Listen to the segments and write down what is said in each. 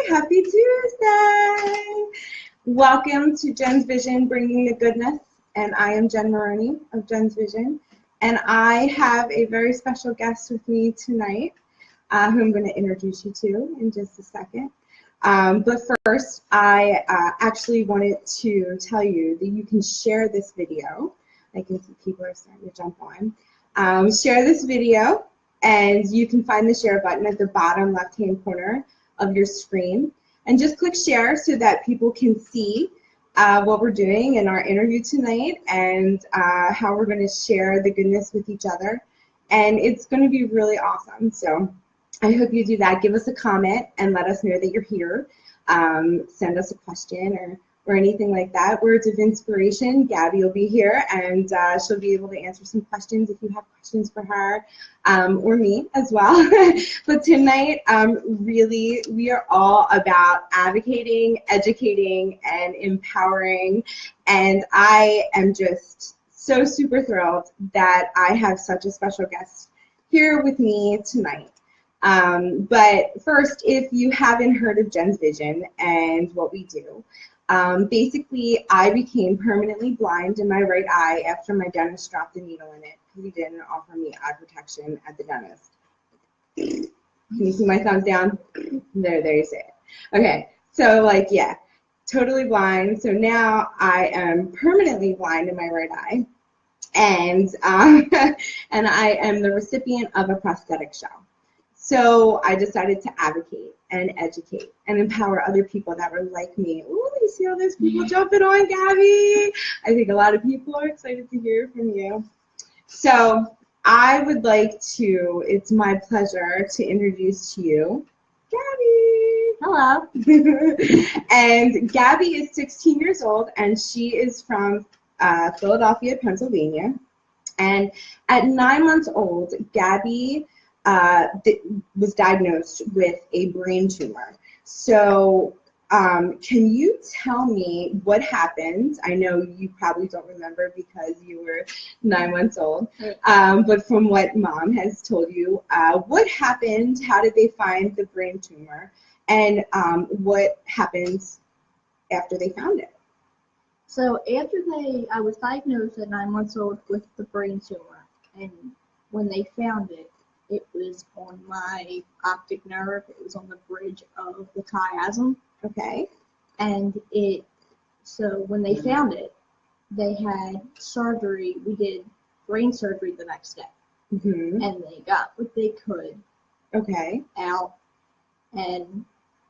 Happy Tuesday! Welcome to Jenn's Vision, bringing the goodness. And I am Jenn Maroney of Jenn's Vision. And I have a very special guest with me tonight, who I'm going to introduce you to in just a second. But first, I actually wanted to tell you that you can share this video. I can see people are starting to jump on. Share this video, and you can find the share button at the bottom left-hand corner of your screen. And just click share so that people can see what we're doing in our interview tonight and how we're going to share the goodness with each other. And it's going to be really awesome. So I hope you do that. Give us a comment and let us know that you're here. Send us a question or anything like that. Words of inspiration. Gabby will be here, and she'll be able to answer some questions if you have questions for her, or me as well. But tonight, really, we are all about advocating, educating, and empowering. And I am just so super thrilled that I have such a special guest here with me tonight. But first, if you haven't heard of Jenn's Vision and what we do, basically, I became permanently blind in my right eye after my dentist dropped a needle in it because he didn't offer me eye protection at the dentist. Can you see my thumbs down? There you see it. Okay, so like, yeah, totally blind. So now I am permanently blind in my right eye, and and I am the recipient of a prosthetic shell. So I decided to advocate and educate and empower other people that were like me. Ooh, you see all those people jumping on, Gabby? I think a lot of people are excited to hear from you. So I would like to, it's my pleasure to introduce to you Gabby. Hello. And Gabby is 16 years old, and she is from Philadelphia, Pennsylvania. And at 9 months old, Gabby was diagnosed with a brain tumor. So can you tell me what happened? I know you probably don't remember because you were 9 months old, but from what mom has told you, what happened? How did they find the brain tumor? And what happened after they found it? So after I was diagnosed at 9 months old with the brain tumor, and when they found it, it was on my optic nerve. It was on the bridge of the chiasm. Okay. And so when they found it, they had surgery. We did brain surgery the next day. Mm-hmm. And they got what they could out. And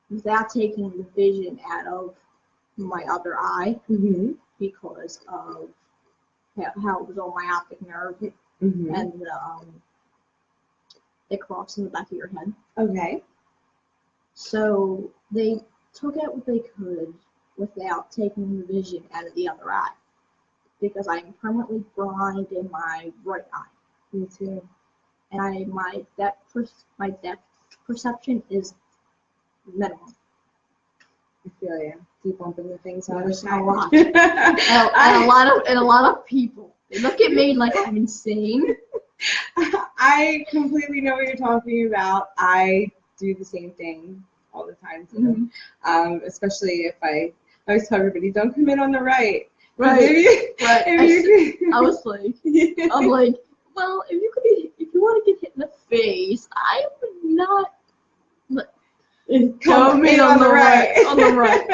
without taking the vision out of my other eye, because of how it was on my optic nerve, and it crossed in the back of your head. Okay. So they took out what they could without taking the vision out of the other eye, because I am permanently blind in my right eye. Me too. And my depth perception is minimal. I feel you. Keep bumping the things all the A time. lot. and a lot of people. They look at me like I'm insane. I completely know what you're talking about. I do the same thing all the time too. Especially if I always tell everybody, don't come in on the right. Right. I was like, I'm like, well, if you want to get hit in the face, I would not come in on the right. On the right.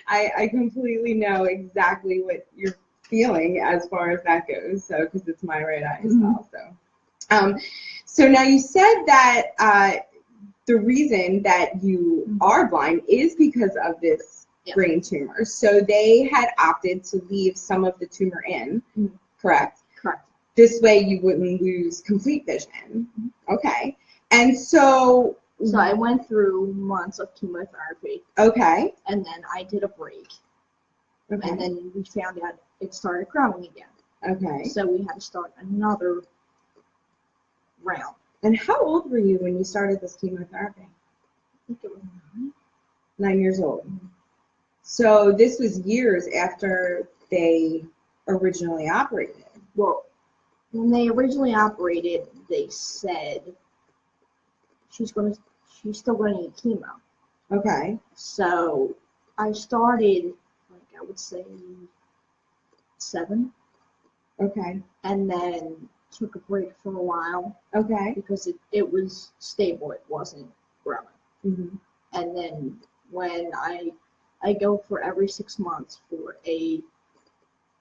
I completely know exactly what you're feeling as far as that goes. So, because it's my right eye as well. So now you said that the reason that you are blind is because of this brain tumor. So they had opted to leave some of the tumor in, correct? Correct. This way you wouldn't lose complete vision. Okay. And so I went through months of chemotherapy. Okay. And then I did a break. Okay. And then we found out it started growing again. Okay. So we had to start another round. And how old were you when you started this chemotherapy? I think it was 9 years old. So this was years after they originally operated. Well, when they originally operated, they said she's still going to need chemo. Okay. So I started, like, I would say 7. Okay. And then took a break for a while. Okay. Because it was stable, it wasn't growing. Mm-hmm. And then when I go for every 6 months for a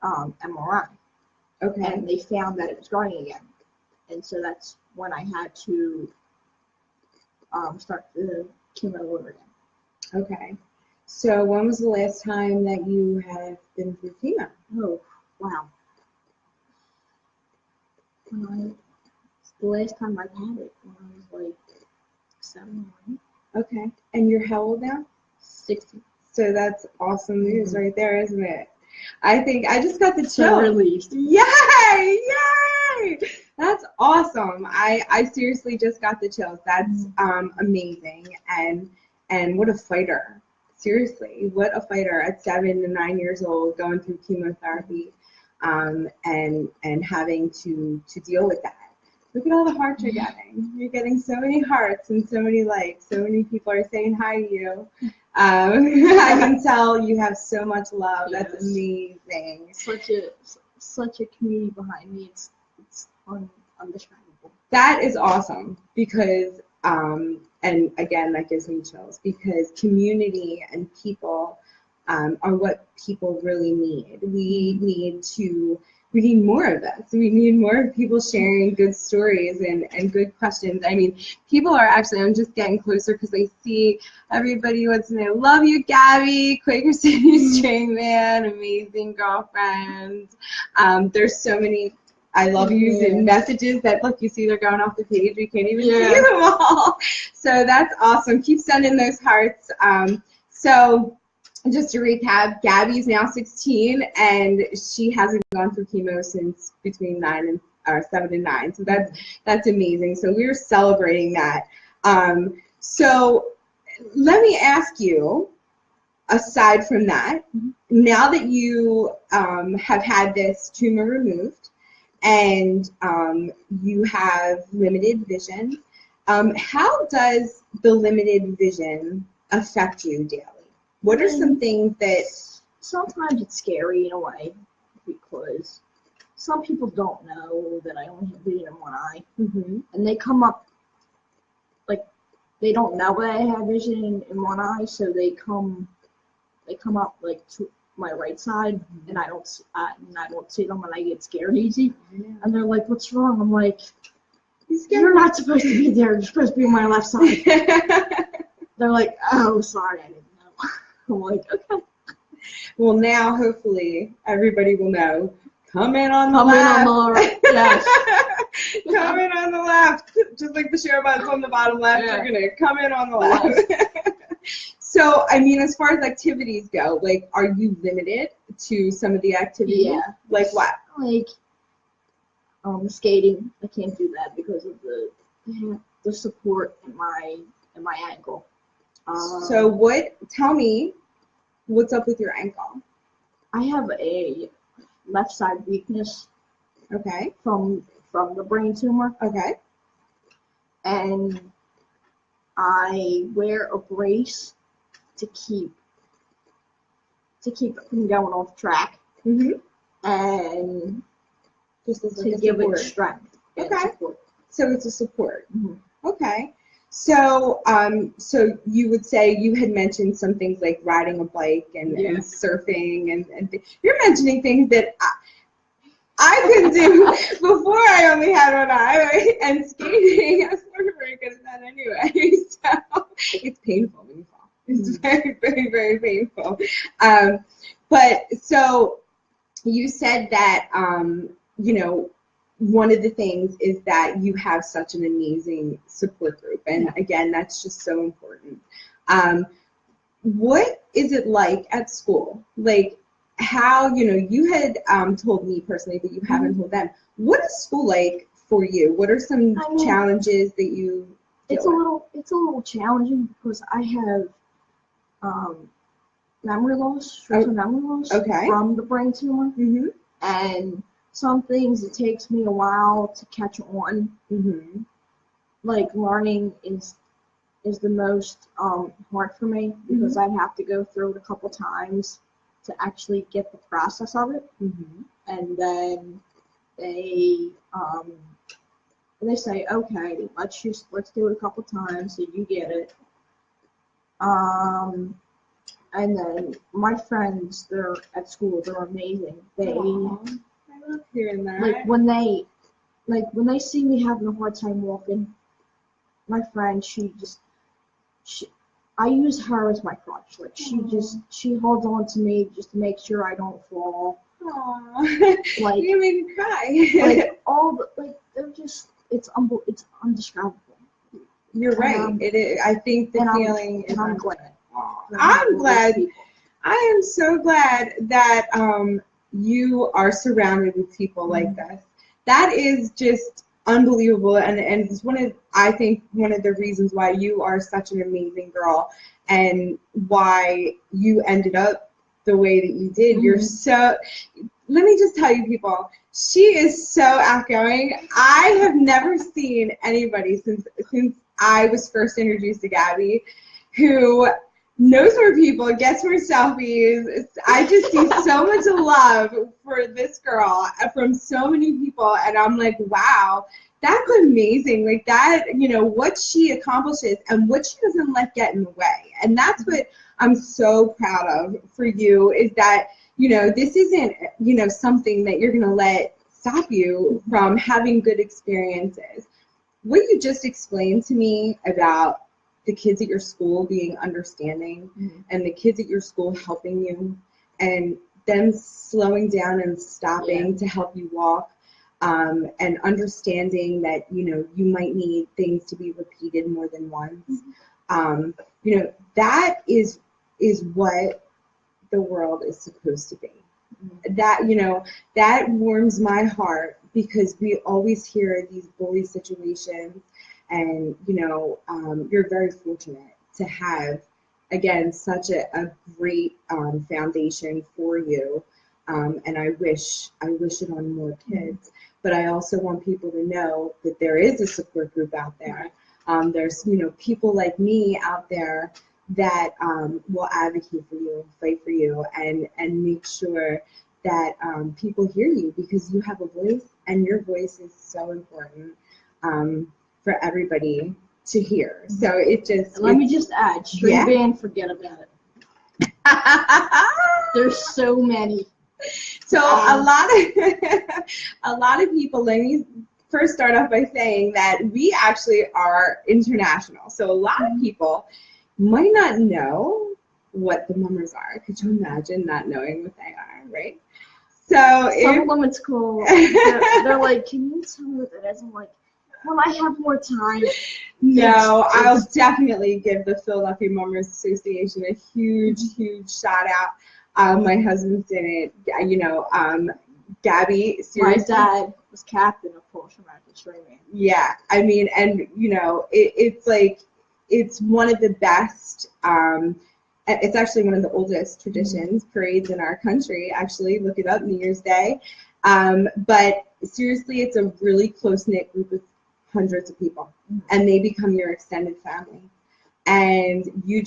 MRI. Okay. And they found that it was growing again. And so that's when I had to start the chemo over again. Okay. So when was the last time that you have been through chemo? Oh, wow. The last time I've had it when I was like 7 or 8. Okay. And you're how old now? 60. So that's awesome news right there, isn't it? I think I just got the chill. So released. Yay! Yay! That's awesome. I seriously just got the chills. That's amazing. And what a fighter. Seriously, what a fighter at 7 to 9 years old going through chemotherapy and having to deal with that. Look at all the hearts you're getting. You're getting so many hearts and so many likes. So many people are saying hi to you. I can tell you have so much love. Yes. That's amazing. Such a community behind me. It's undescribable. That is awesome because, and again, that gives me chills because community and people are what people really need. We need more of this. We need more people sharing good stories and good questions. I mean, people are actually, I'm just getting closer because I see everybody wants to know, love you, Gabby, Quaker City String Man, amazing girlfriend. There's so many, I love you, and messages that, look, you see they're going off the page. We can't even see them all. So that's awesome. Keep sending those hearts. So just to recap, Gabby's now 16 and she hasn't gone through chemo since between 7 and 9. So that's amazing. So we're celebrating that. So let me ask you, aside from that, now that you have had this tumor removed and you have limited vision, how does the limited vision affect you daily? What are some things that... Sometimes it's scary in a way because some people don't know that I only have vision in one eye. Mm-hmm. And they come up, like, they don't know that I have vision in one eye, so they come up, like, to my right side, and I don't see them, and I get scared easy. And they're like, what's wrong? I'm like, you're not supposed to be there. You're supposed to be on my left side. They're like, oh, sorry, I didn't know. I'm like, okay. Well, now hopefully everybody will know. Come in on the left. Come in on the right. Yes. Come in on the left. Just like the share button's on the bottom left, you're gonna come in on the left. So, I mean, as far as activities go, like, are you limited to some of the activities? Yeah. Like what? Like, skating. I can't do that because of the support in my ankle. So tell me, what's up with your ankle? I have a left side weakness. Okay. From the brain tumor. Okay. And I wear a brace to keep it from going off track. Mm-hmm. And just as to give it strength. Okay. Support. So it's a support. Mm-hmm. Okay. So, so you would say you had mentioned some things like riding a bike and surfing and you're mentioning things that I could do before I only had one eye, right? And skating, I was never very good at that anyway. So it's painful when you fall. It's very, very, very painful. But so you said that, you know, one of the things is that you have such an amazing support group. And again, that's just so important. What is it like at school? Like how, you know, you had told me personally, but you haven't told them. What is school like for you? What are some challenges that you It's a little challenging because I have memory loss, short-term memory loss from the brain tumor. Mm-hmm. And some things it takes me a while to catch on. Mm-hmm. Like learning is is the most hard for me because I have to go through it a couple times to actually get the process of it, and then they say, okay, let's do it a couple times so you get it. And then my friends, they're at school, they're amazing. I love hearing that. Like when they see me having a hard time walking, my friend, I use her as my crutch. Like she holds on to me just to make sure I don't fall. Aww. Like you made me cry. Like they're just it's undescribable. You're right. It is. I think the feeling is. I'm glad. I'm glad. I am so glad that you are surrounded with people like this. That is just unbelievable, and it's I think one of the reasons why you are such an amazing girl, and why you ended up the way that you did. You're so. Let me just tell you, people. She is so outgoing. I have never seen anybody since I was first introduced to Gabby, who knows more people, gets more selfies. I just see so much love for this girl from so many people, and I'm like, wow, that's amazing. Like that, what she accomplishes and what she doesn't let get in the way. And that's what I'm so proud of for you, is that, this isn't, something that you're going to let stop you from having good experiences. What you just explained to me about the kids at your school being understanding, and the kids at your school helping you, and them slowing down and stopping to help you walk, and understanding that, you might need things to be repeated more than once. That is what the world is supposed to be. That, that warms my heart, because we always hear these bully situations. And, you're very fortunate to have, again, such a great foundation for you. And I wish it on more kids. But I also want people to know that there is a support group out there. There's, people like me out there that will advocate for you and fight for you, and make sure that people hear you, because you have a voice, and your voice is so important. For everybody to hear. So let me just add, string band, forget about it. There's so many. So a lot of people, let me first start off by saying that we actually are international. So a lot of people might not know what the mummers are. Could you imagine not knowing what they are, right? So some of them it's cool. They're like, can you tell me what that is? I'm like, well, I have more time. No, I'll definitely give the Philadelphia Mummers Association a huge shout out. My husband's in it. Gabby, seriously. My dad was captain of post-traumatic training. Yeah, I mean, and it's like, it's one of the best. It's actually one of the oldest traditions, parades in our country. Actually, look it up, New Year's Day. But seriously, it's a really close-knit group of hundreds of people, and they become your extended family, and you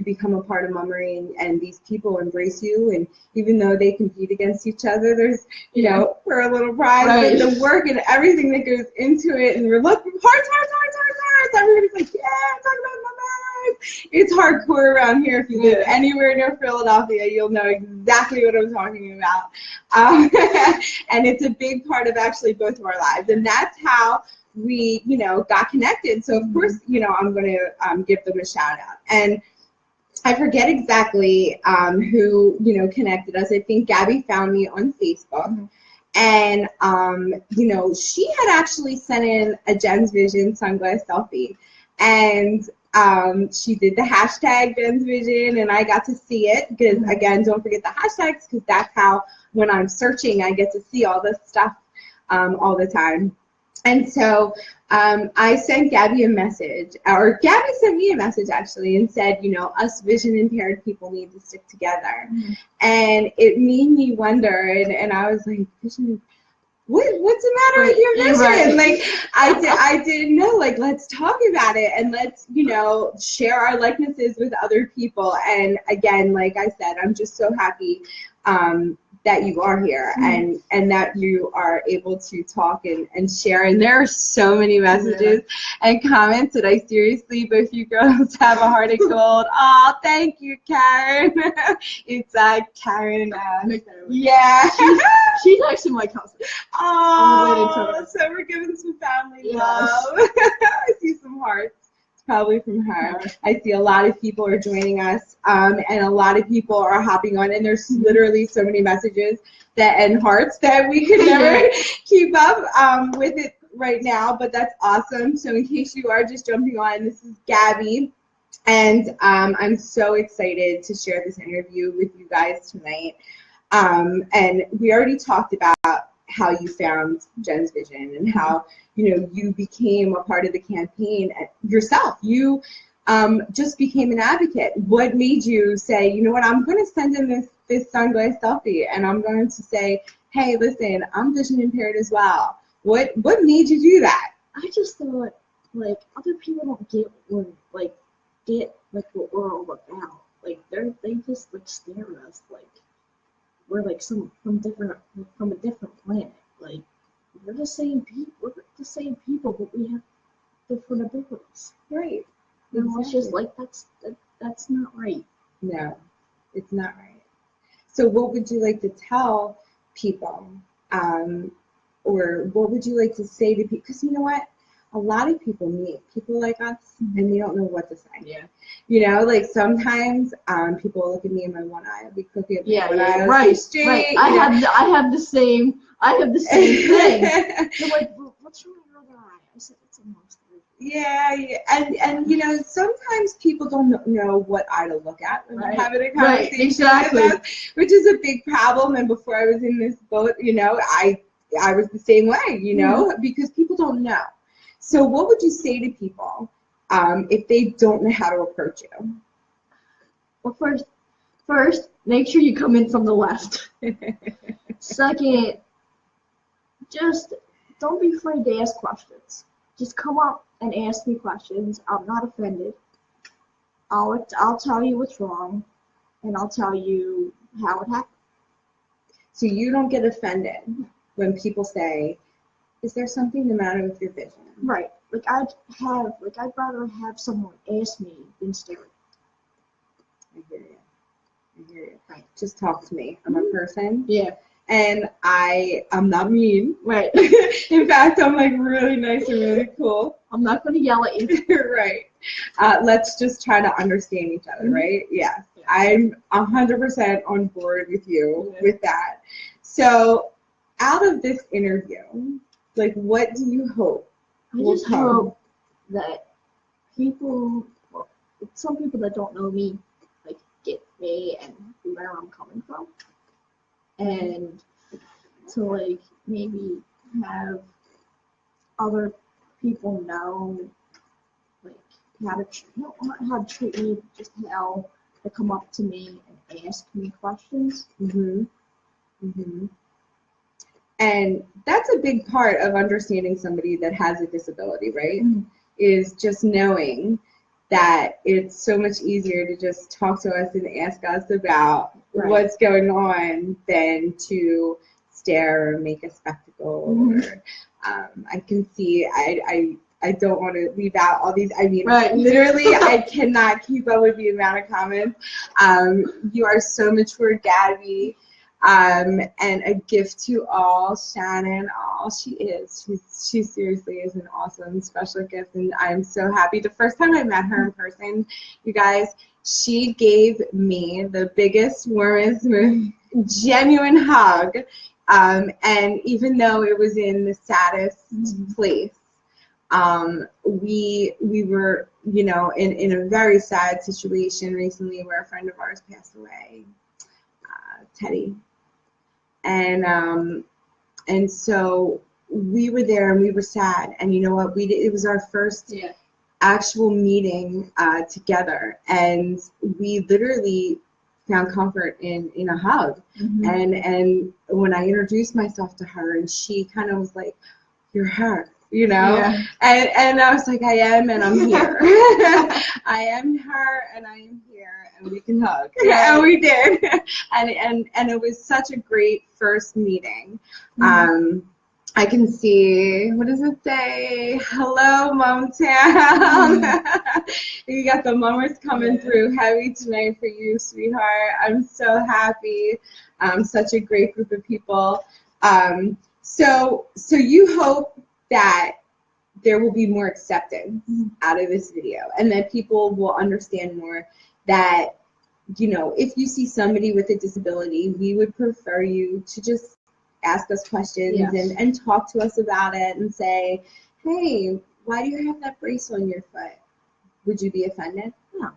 become a part of Mummery, and these people embrace you. And even though they compete against each other, there's for a little prize, but the work and everything that goes into it, and we're looking hearts. Everybody's like, talk about Mummers. It's hardcore around here. If you live anywhere near Philadelphia, you'll know exactly what I'm talking about. And it's a big part of actually both of our lives, and that's how we, got connected. So of course, I'm going to give them a shout out. And I forget exactly who, connected us. I think Gabby found me on Facebook. And, she had actually sent in a Jenn's Vision sunglass selfie. And she did the hashtag Jenn's Vision, and I got to see it, because, again, don't forget the hashtags, because that's how, when I'm searching, I get to see all this stuff all the time. And so I sent Gabby a message, or Gabby sent me a message actually, and said, us vision impaired people need to stick together. And it made me wonder, and I was like, what's the matter with your vision? Right. Like, I didn't know, like, let's talk about it and let's, share our likenesses with other people. And again, like I said, I'm just so happy that you are here and that you are able to talk and share. And there are so many messages and comments that I seriously, both you girls have a heart of gold. Oh, thank you, Karen. It's Karen. Yeah. She's actually my cousin. Oh, so we're giving some family love. I see some hearts. Probably from her. I see a lot of people are joining us, and a lot of people are hopping on, and there's literally so many messages and hearts that we could never keep up with it right now, but that's awesome. So in case you are just jumping on, this is Gabby, and I'm so excited to share this interview with you guys tonight. And we already talked about how you found Jenn's Vision and how you became a part of the campaign yourself. You just became an advocate. What made you say, you know what, I'm going to send in this sunglass selfie and I'm going to say, hey, listen, I'm vision impaired as well. What made you do that? I just thought, like, other people don't get what we're all about. Like, they just like stare at us like we're like from a different planet. Like, we're the same people, but we have different abilities. Right. Exactly. It's just like that's not right. No, it's not right. So what would you like to tell people? Or what would you like to say to people? Because you know what? A lot of people meet people like us and they don't know what to say. Yeah. Like sometimes people look at me in my one eye, I'll be crooked. Right. Straight, I have the same thing. They're like, well, what's wrong with your other eye? I said, it's a monster. Yeah. And sometimes people don't know what eye to look at when they're having a conversation exactly. with us, which is a big problem. And before I was in this boat, I was the same way, because people don't know. So what would you say to people if they don't know how to approach you? Well, first, make sure you come in from the left. Second, just don't be afraid to ask questions. Just come up and ask me questions. I'm not offended. I'll tell you what's wrong, and I'll tell you how it happened. So you don't get offended when people say, is there something the matter with your vision? Right. Like I'd rather have someone ask me than stare at me. I hear you. Right. Just talk to me. I'm a person. Yeah. And I'm not mean. Right. In fact, I'm like really nice and really cool. I'm not going to yell at you. Right. Let's just try to understand each other, right? Yeah. I'm 100% on board with you with that. So out of this interview, like, what do you hope? I just hope that some people that don't know me, like, get me and where I'm coming from. And to, like, maybe have other people know, like, how to treat me, just how to come up to me and ask me questions. And that's a big part of understanding somebody that has a disability, right? Is just knowing that it's so much easier to just talk to us and ask us about what's going on than to stare or make a spectacle. Or, I can see, I don't want to leave out all these. I mean, literally, I cannot keep up with the amount of comments. You are so mature, Gabby. And a gift to all, Shannon. Oh, she is. She seriously is an awesome special gift, and I'm so happy. The first time I met her in person, you guys, she gave me the biggest, warmest, genuine hug. And even though it was in the saddest place, we were, in a very sad situation recently where a friend of ours passed away, Teddy. And so we were there and we were sad, and you know what, it was our first actual meeting together, and we literally found comfort in a hug. And when I introduced myself to her, and she kind of was like, "You're her," you know? Yeah. And I was like, "I am, and I'm here." I am her, and I am here, and we can hug. Yeah. And we did. And it was such a great first meeting. I can see, what does it say? Hello, Momtown. You got the mummers coming through heavy tonight for you, sweetheart. I'm so happy. Such a great group of people. So you hope that there will be more acceptance out of this video, and that people will understand more that, you know, if you see somebody with a disability, we would prefer you to just ask us questions and talk to us about it and say, "Hey, why do you have that brace on your foot?" Would you be offended? No.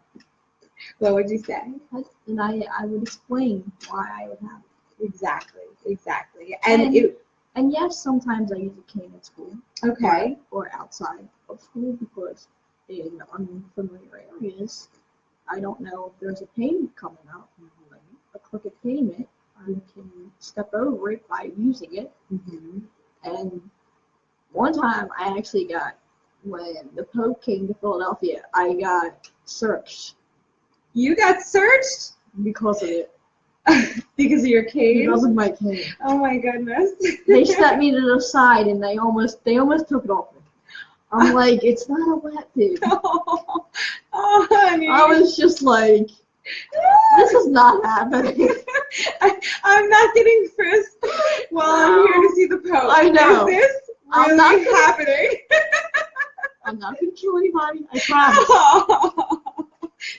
What would you say? And I would explain why I would have it. Exactly. And yes, sometimes I use a cane at school. Okay. Or outside of school, because in unfamiliar areas, I don't know if there's a payment coming up. A crooked payment, I can step over it by using it. And one time I actually got, when the Pope came to Philadelphia, I got searched. You got searched? Because of it. Because of your cane? Because of my cane. Oh my goodness. They stepped me to the side and they almost took it off me. I'm like, it's not a wet pig. Oh, honey. I was just like, this is not happening. I'm not getting frisked while I'm here to see the Pope. I know. Is this really happening? I'm not going to kill anybody. I promise.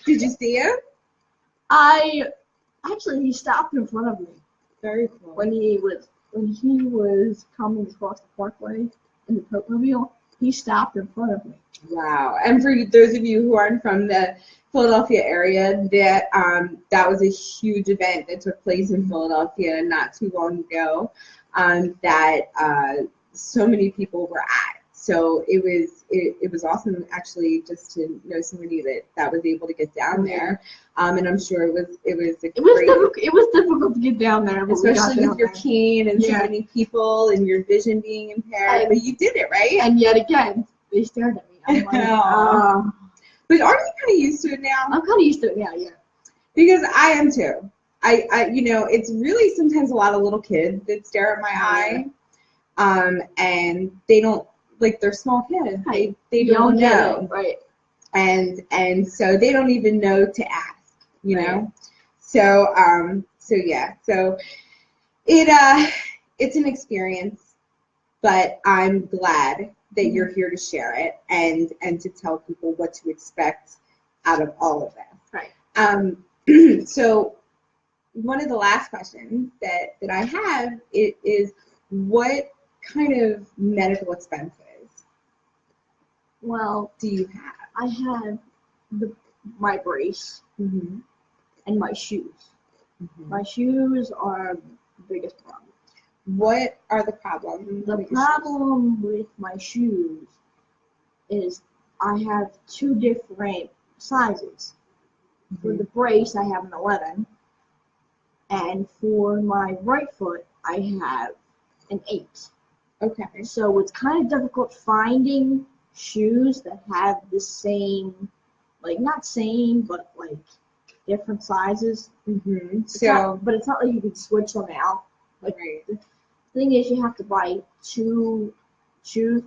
Did you see him? Actually, he stopped in front of me. Very cool. When he was coming across the parkway in the Pope mobile, he stopped in front of me. Wow. And for those of you who aren't from the Philadelphia area, that was a huge event that took place in Philadelphia not too long ago, that so many people were at. So it was awesome, actually, just to know somebody that was able to get down there. And I'm sure it was difficult to get down there, especially with your cane and so many people and your vision being impaired. But you did it, right? And yet again, they stared at me. I'm like, but aren't you kind of used to it now? I'm kind of used to it now, yeah. Because I am too. I you know, it's really sometimes a lot of little kids that stare at my eye, and they don't, like, they're small kids. They don't know, right? And so they don't even know to ask, you know. So yeah. So it's an experience, but I'm glad that you're here to share it and to tell people what to expect out of all of this. Right. So one of the last questions that I have is what kind of medical expenses do you have? I have my brace and my shoes. My shoes are the biggest problem. What are the problems? The problem with my shoes is I have two different sizes. For the brace, I have an 11, and for my right foot, I have an 8. Okay. So it's kind of difficult finding shoes that have the same, like, not same, but like different sizes. But it's not like you can switch them out. Like, the thing is, you have to buy 2 shoes.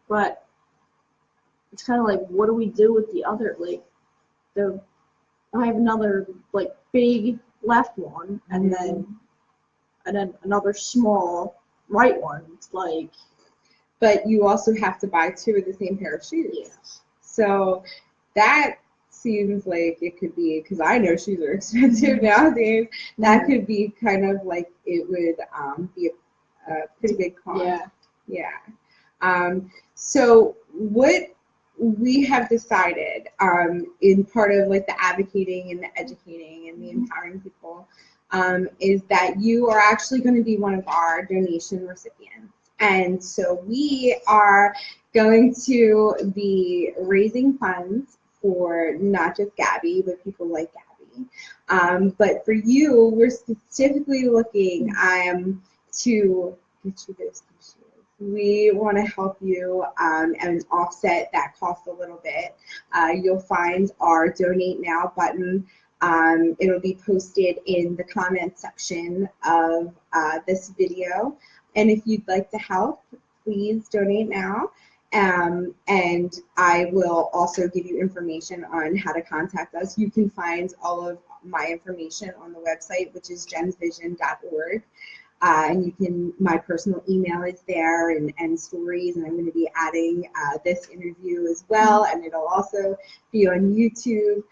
But it's kind of like, what do we do with the other? Like, I have another, like, big left one, and then another small right one. It's like. But you also have to buy 2 of the same pair of shoes. Yes. So that seems like it could be, because I know shoes are expensive nowadays, that could be kind of like it would be a pretty big cost. Yeah. So what we have decided, in part of, like, the advocating and the educating and the empowering people, is that you are actually going to be one of our donation recipients. And so we are going to be raising funds for not just Gabby, but people like Gabby. But for you, we're specifically looking to get you those tissues. We want to help you and offset that cost a little bit. You'll find our Donate Now button. It'll be posted in the comment section of this video. And if you'd like to help, please donate now. And I will also give you information on how to contact us. You can find all of my information on the website, which is jensvision.org. And you can, my personal email is there and stories, and I'm going to be adding this interview as well, and it'll also be on YouTube.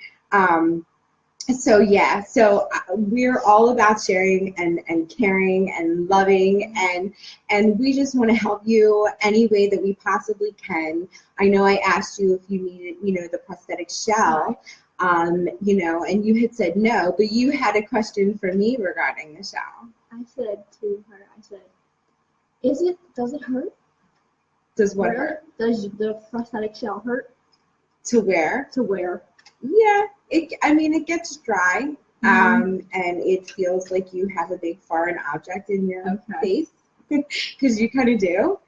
So yeah, so we're all about sharing and caring and loving, and we just want to help you any way that we possibly can. I know I asked you if you needed, the prosthetic shell, and you had said no, but you had a question for me regarding the shell. I said to her, does it hurt? Does what hurt? Does the prosthetic shell hurt? To wear? To wear. Yeah, it gets dry, and it feels like you have a big foreign object in your face, because you kind of do.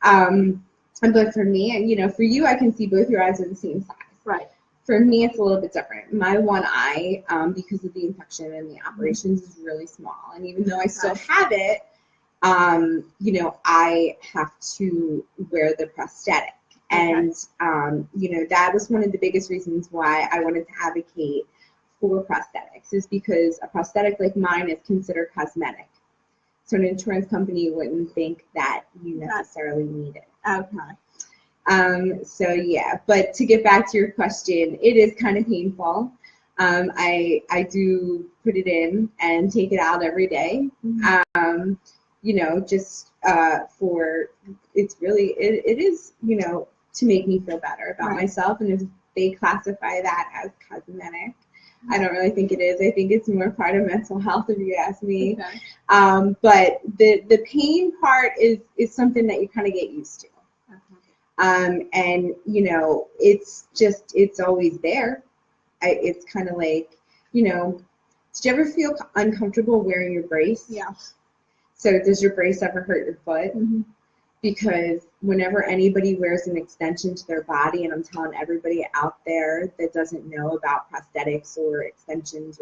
But for me, for you, I can see both your eyes are the same size. Right. For me, it's a little bit different. My one eye, because of the infection and the operations, is really small. And even though I still have it, I have to wear the prosthetic. And, that was one of the biggest reasons why I wanted to advocate for prosthetics, is because a prosthetic like mine is considered cosmetic. So an insurance company wouldn't think that you necessarily need it. Okay. So yeah, but to get back to your question, it is kind of painful. I do put it in and take it out every day. Just for, it's really, it is, to make me feel better about myself. And if they classify that as cosmetic, I don't really think it is. I think it's more part of mental health, if you ask me. Okay. But the pain part is something that you kind of get used to. And it's always there. It's kind of like, did you ever feel uncomfortable wearing your brace? Yeah. So does your brace ever hurt your foot? Mm-hmm. Because whenever anybody wears an extension to their body, and I'm telling everybody out there that doesn't know about prosthetics or extensions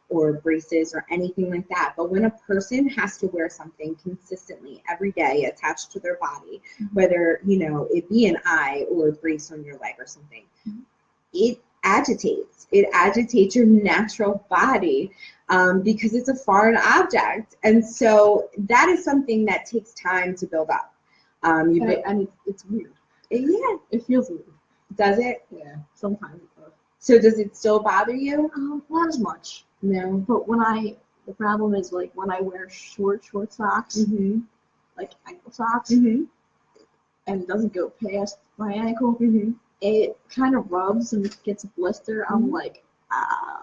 or braces or anything like that, but when a person has to wear something consistently every day attached to their body, whether, it be an eye or a brace on your leg or something, it agitates. It agitates your natural body because it's a foreign object. And so that is something that takes time to build up. And it's weird. Yeah. It feels weird. Does it? Yeah, sometimes it does. So does it still bother you? Not as much. No. But the problem is, like, when I wear short socks, like ankle socks, and it doesn't go past my ankle, it kind of rubs and gets a blister. I'm like,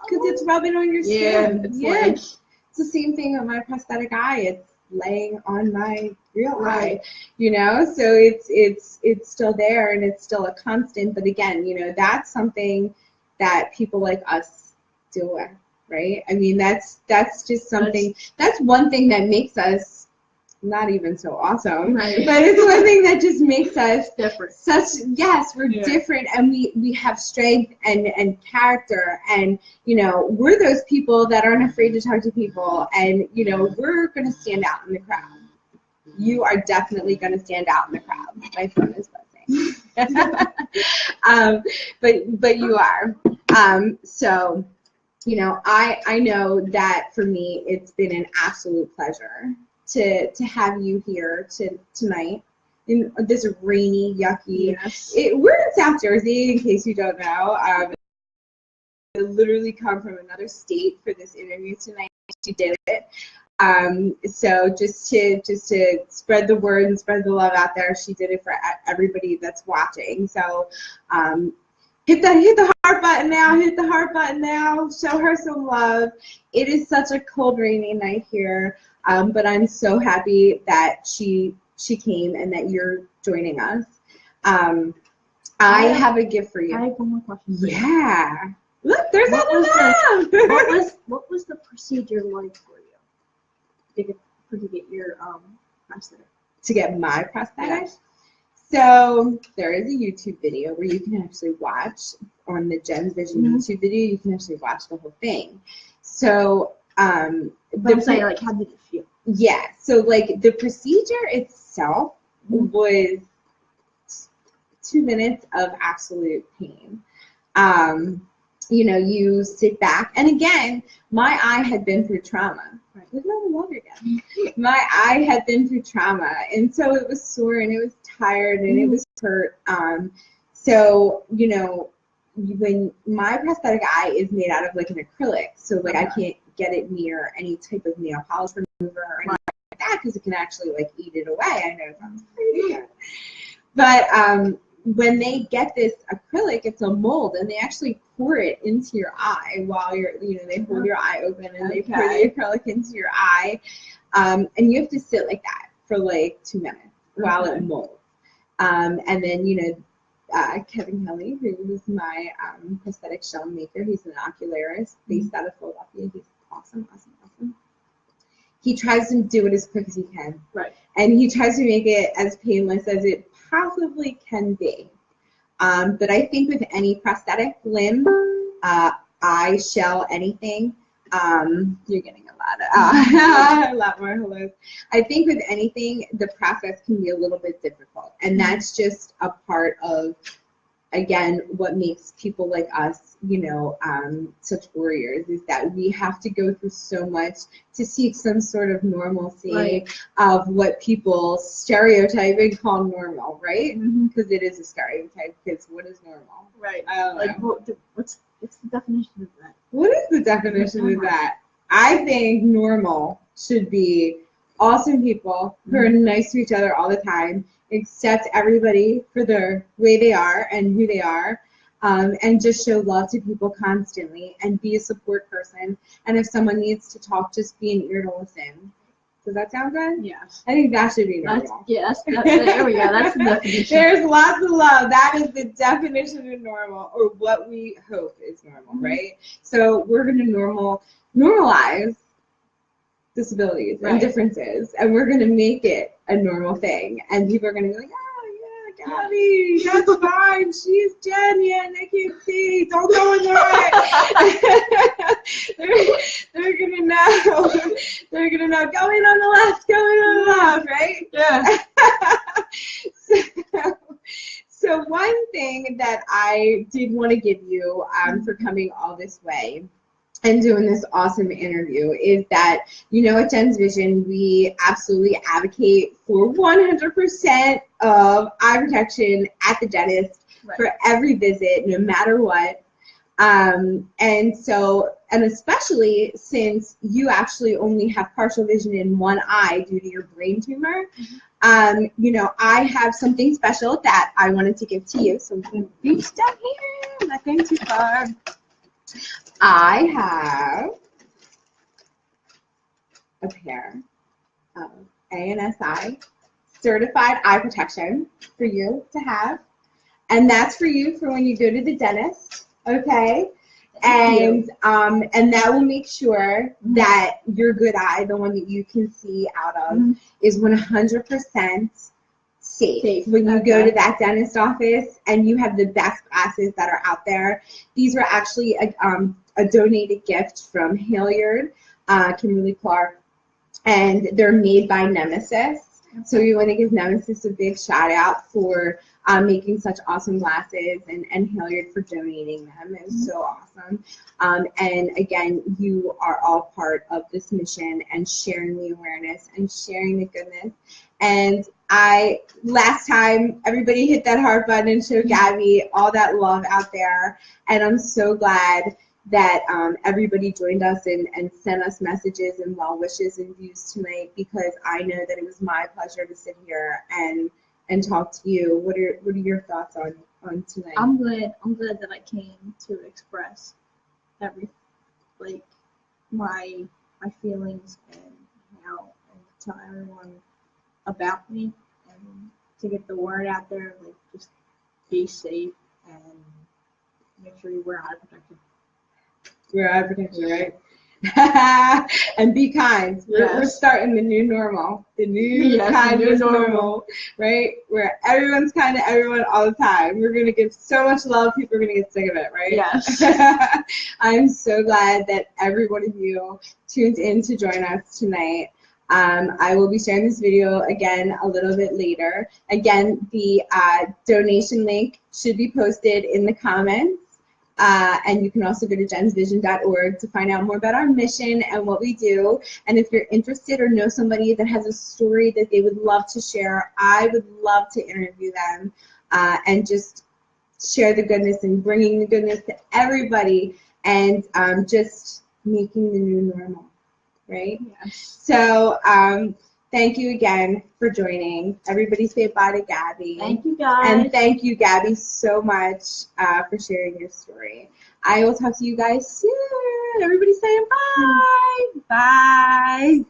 because it's rubbing on your skin. Yeah, it's the same thing with my prosthetic eye. It's laying on my real eye, so it's still there and it's still a constant. But again, that's something that people like us deal with, right? I mean, that's just something, that's one thing that makes us not even so awesome, right? But it's one thing that just makes us different. We're different, and we have strength and character, and we're those people that aren't afraid to talk to people, and we're gonna stand out in the crowd. You are definitely gonna stand out in the crowd. My phone is buzzing. But you are. So I know that for me it's been an absolute pleasure to have you here tonight in this rainy, yucky. Yes. We're in South Jersey, in case you don't know. I literally come from another state for this interview tonight. She did it. So just to spread the word and spread the love out there, she did it for everybody that's watching. So hit the heart button now. Hit the heart button now. Show her some love. It is such a cold, rainy night here. But I'm so happy that she came and that you're joining us. I have a gift for you. I have one more question. Yeah. Look, there's another what was the procedure like for you to get your prosthetic? To get my prosthetic? Yes. So there is a YouTube video where you can actually watch on the Jenn's Vision YouTube video. You can actually watch the whole thing. So but I'm saying, like, how did it feel? Yeah. So like the procedure itself was 2 minutes of absolute pain. You know, you sit back, and again, my eye had been through trauma. Right. Look at all the water again. My eye had been through trauma, and so it was sore, and it was tired, and it was hurt. So, you know, when my prosthetic eye is made out of like an acrylic, so like I can't get it near any type of nail polish remover or anything like that because it can actually like eat it away. I know it sounds crazy, but when they get this acrylic, it's a mold, and they actually pour it into your eye while you're, you know, they hold your eye open and they pour the acrylic into your eye, and you have to sit like that for like 2 minutes while it molds. And then, you know, Kevin Kelly, who is my prosthetic shell maker, he's an ocularist based out of Philadelphia. He's awesome. He tries to do it as quick as he can. Right. And he tries to make it as painless as it possibly can be. But I think with any prosthetic limb, eye, shell, anything, you're getting a lot more hellos. I think with anything, the process can be a little bit difficult. And that's just a part of, again, what makes people like us, you know, such warriors, is that we have to go through so much to seek some sort of normalcy of what people stereotype and call normal, right? Because it is a stereotype, because what is normal? Right. I don't know. What's the definition of that? What is the definition of that? I think normal should be awesome people who are nice to each other all the time, accept everybody for their way they are and who they are, and just show love to people constantly and be a support person. And if someone needs to talk, just be an ear to listen. Does that sound good? Yes. I think that should be normal. There we go. That's the definition. There's lots of love. That is the definition of normal, or what we hope is normal, right? So we're going to normalize disabilities and differences, and we're going to make it a normal thing, and people are going to be like, oh yeah, Gabby, that's fine, she's Jenn, yeah, and I can't see, don't go in the right. they're gonna know, going on the left, right? Yeah. So one thing that I did want to give you for coming all this way and doing this awesome interview is that, you know, at Jenn's Vision, we absolutely advocate for 100% of eye protection at the dentist for every visit, no matter what. And especially since you actually only have partial vision in one eye due to your brain tumor, you know, I have something special that I wanted to give to you. So I'm going to reach down here, I'm not going too far. I have a pair of ANSI certified eye protection for you to have, and that's for you for when you go to the dentist, okay? And that will make sure that your good eye, the one that you can see out of, is 100% safe. When you go to that dentist office and you have the best glasses that are out there. These were actually a donated gift from Hilliard, Kimberly Clark, and they're made by Nemesis. So we want to give Nemesis a big shout out for making such awesome glasses, and Hilliard for donating them. It was so awesome. And again, you are all part of this mission and sharing the awareness and sharing the goodness. And last time, everybody hit that heart button and showed Gabby all that love out there. And I'm so glad that everybody joined us and sent us messages and well wishes and views tonight, because I know that it was my pleasure to sit here and talk to you. What are your thoughts on tonight? I'm glad that I came to express my feelings and tell everyone about me, and to get the word out there, like, just be safe and make sure you wear eye protection. Wear eye protection, right? And be kind. We're starting the new normal. The new kindness normal, right? Where everyone's kind to everyone all the time. We're going to give so much love, people are going to get sick of it, right? Yes. I'm so glad that every one of you tuned in to join us tonight. I will be sharing this video again a little bit later. Again, the donation link should be posted in the comments. And you can also go to jensvision.org to find out more about our mission and what we do. And if you're interested or know somebody that has a story that they would love to share, I would love to interview them and just share the goodness and bringing the goodness to everybody and just making the new normal, right? Yes. So thank you again for joining. Everybody say bye to Gabby. Thank you, guys. And thank you, Gabby, so much for sharing your story. I will talk to you guys soon. Everybody saying bye. Bye.